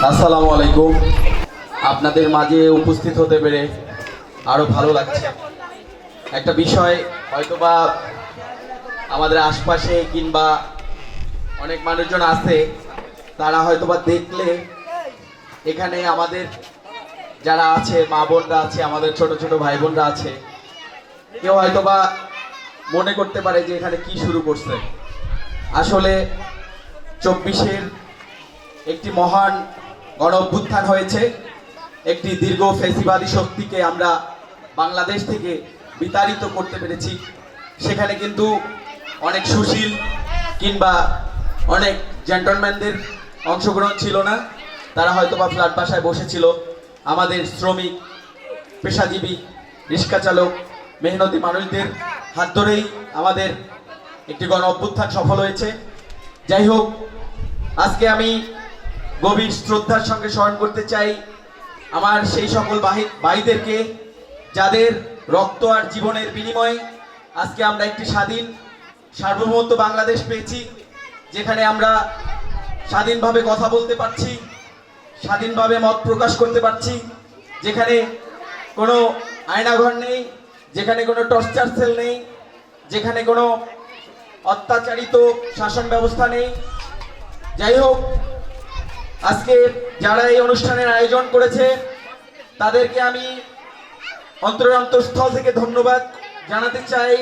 আসসালামু আলাইকুম। আপনাদের মাঝে উপস্থিত হতে পেরে আরো ভালো লাগছে। একটা বিষয় হয়তোবা আমাদের আশপাশে কিংবা অনেক মানুষজন আছে, তারা হয়তোবা দেখলে এখানে আমাদের যারা আছে, মা বোনরা আছে, আমাদের ছোট ছোট ভাই বোনরা আছে, কেউ হয়তোবা মনে করতে পারে যে এখানে কি শুরু করছে। আসলে 24-এর একটি মহান গণ অভ্যুত্থান হয়েছে। একটি দীর্ঘ ফ্যাসিবাদী শক্তিকে আমরা বাংলাদেশ থেকে বিতাড়িত করতে পেরেছি। সেখানে কিন্তু অনেক সুশীল কিংবা অনেক জেন্টলম্যানদের অংশগ্রহণ ছিল না। তারা হয়তো বা ফ্ল্যাট বাসায় বসেছিল। আমাদের শ্রমিক, পেশাজীবী, রিক্সা চালক, মেহনতি মানুষদের হাত ধরেই আমাদের একটি গণ অভ্যুত্থান সফল হয়েছে। যাই হোক, আজকে আমি গভীর শ্রদ্ধার সঙ্গে স্মরণ করতে চাই আমার সেই সকল ভাইদেরকে যাদের রক্ত আর জীবনের বিনিময়ে আজকে আমরা একটি স্বাধীন সার্বভৌমত্ব বাংলাদেশ পেয়েছি, যেখানে আমরা স্বাধীনভাবে কথা বলতে পারছি, স্বাধীনভাবে মত প্রকাশ করতে পারছি, যেখানে কোনো আয়নাঘর নেই, যেখানে কোনো টর্চার সেল নেই, যেখানে কোনো অত্যাচারিত শাসন ব্যবস্থা নেই। যাই হোক, আজকে যারা এই অনুষ্ঠানের আয়োজন করেছে তাদেরকে আমি অন্তরস্থল থেকে ধন্যবাদ জানাতে চাই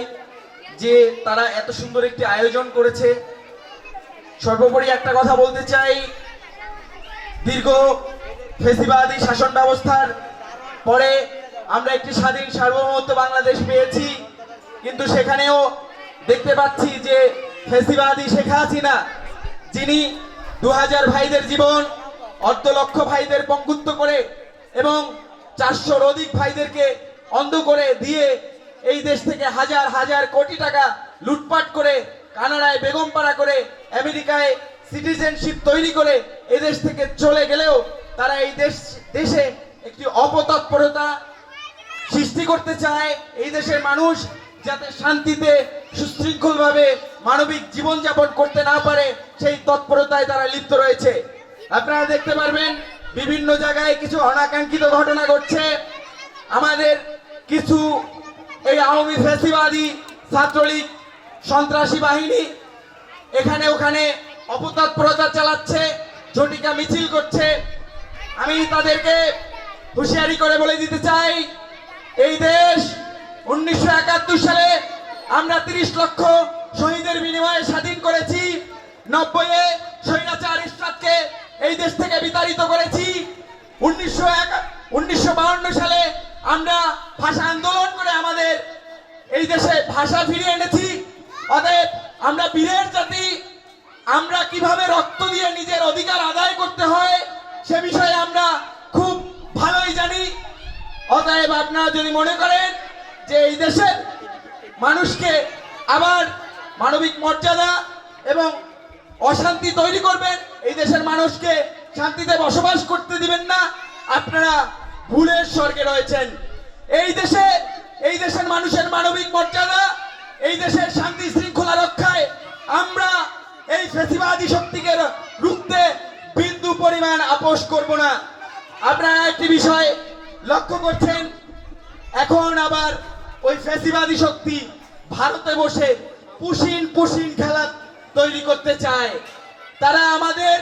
যে তারা এত সুন্দর একটি আয়োজন করেছে। সর্বোপরি একটা কথা বলতে চাই, দীর্ঘ ফ্যাসিবাদী শাসন ব্যবস্থার পরে আমরা একটি স্বাধীন সার্বভৌমত্ব বাংলাদেশ পেয়েছি, কিন্তু সেখানেও দেখতে পাচ্ছি যে ফ্যাসিবাদী শেখ হাসিনা, যিনি 2000 ভাইদের জীবন, অর্ধ লক্ষ ভাইদের পঙ্গুত্ব করে এবং 400-র অধিক ভাইদেরকে অন্ধ করে দিয়ে এই দেশ থেকে হাজার হাজার কোটি টাকা লুটপাট করে, কানাডায় বেগমপাড়া করে, আমেরিকায় সিটিজেনশিপ তৈরি করে এই দেশ থেকে চলে গেলেও তারা এই দেশে একটি অপতৎপরতা সৃষ্টি করতে চায়। এই দেশের মানুষ যাতে শান্তিতে সুশৃঙ্খলভাবে মানবিক জীবনযাপন করতে না পারে, সেই তৎপরতায় তারা লিপ্ত রয়েছে। আপনারা দেখতে পারবেন বিভিন্ন জায়গায় কিছু অনাকাঙ্ক্ষিত ঘটনা ঘটছে। আমাদের কিছু এই আওয়ামী ফ্যাসিবাদী ছাত্রলীগ সন্ত্রাসী বাহিনী এখানে ওখানে অপতৎপরতা চালাচ্ছে, ঝটিকা মিছিল করছে। আমি তাদেরকে হুঁশিয়ারি করে বলে দিতে চাই, এই দেশ 1971 সালে আমরা 30 লক্ষ শহীদের বিনিময়ে স্বাধীন করেছি। 90-এ স্বৈরাচার ইসরাতকে এই দেশ থেকে বিতাড়িত করেছি। 1952 সালে আমরা ভাষা আন্দোলন করে আমাদের এই দেশে ভাষা ফিরিয়ে এনেছি। অতএব আমরা বীরের জাতি, আমরা কিভাবে রক্ত দিয়ে নিজের অধিকার আদায় করতে হয় সে বিষয়ে আমরা খুব ভালোই জানি। অতএব আপনারা যদি মনে করেন যে এই দেশের মানুষকে আবার মানবিক মর্যাদা এবং অশান্তি তৈরি করবেন, এই দেশের মানুষকে শান্তিতে বসবাস করতে দিবেন না, আপনারা ভুলের স্বর্গে রয়েছেন। এই দেশের মানুষের মানবিক মর্যাদা, এই দেশের শান্তি শৃঙ্খলা রক্ষায় আমরা এই ফ্যাসিবাদী শক্তিকে রুখতে বিন্দু পরিমাণ আপোষ করব না। আপনারা একটি বিষয় লক্ষ্য করছেন, এখন আবার ওই ফ্যাসিবাদী শক্তি ভারতে বসে পুশিন খেলা তৈরি করতে চায়। তারা আমাদের